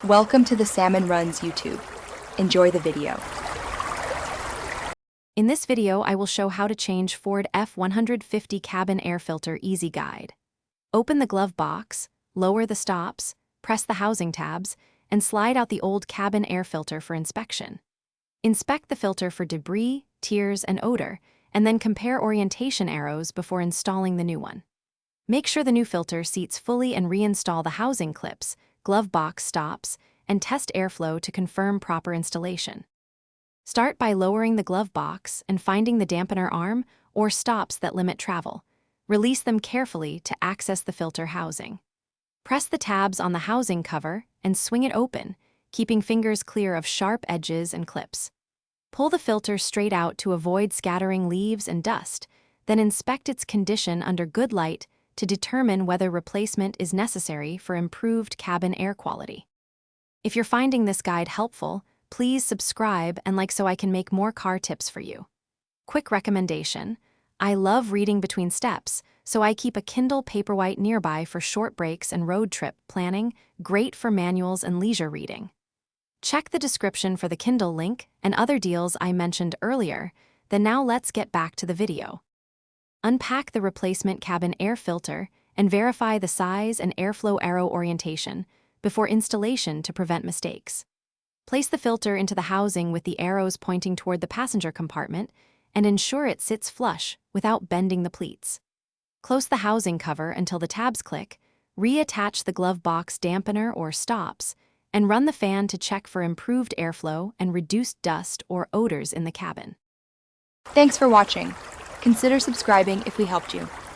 Welcome to the Salmon Runs YouTube. Enjoy the video. In this video, I will show how to change Ford F150 cabin air filter easy guide. Open the glove box, lower the stops, press the housing tabs, and slide out the old cabin air filter for inspection. Inspect the filter for debris, tears, and odor, and then compare orientation arrows before installing the new one. Make sure the new filter seats fully and reinstall the housing clips, glove box stops, and test airflow to confirm proper installation. Start by lowering the glove box and finding the dampener arm or stops that limit travel. Release them carefully to access the filter housing. Press the tabs on the housing cover and swing it open, keeping fingers clear of sharp edges and clips. Pull the filter straight out to avoid scattering leaves and dust, then inspect its condition under good light to determine whether replacement is necessary for improved cabin air quality. If you're finding this guide helpful, please subscribe and like so I can make more car tips for you. Quick recommendation: I love reading between steps, so I keep a Kindle Paperwhite nearby for short breaks and road trip planning, great for manuals and leisure reading. Check the description for the Kindle link and other deals I mentioned earlier. Then now let's get back to the video. Unpack the replacement cabin air filter and verify the size and airflow arrow orientation before installation to prevent mistakes. Place the filter into the housing with the arrows pointing toward the passenger compartment and ensure it sits flush without bending the pleats. Close the housing cover until the tabs click, reattach the glove box dampener or stops, and run the fan to check for improved airflow and reduced dust or odors in the cabin. Thanks for watching. Consider subscribing if we helped you.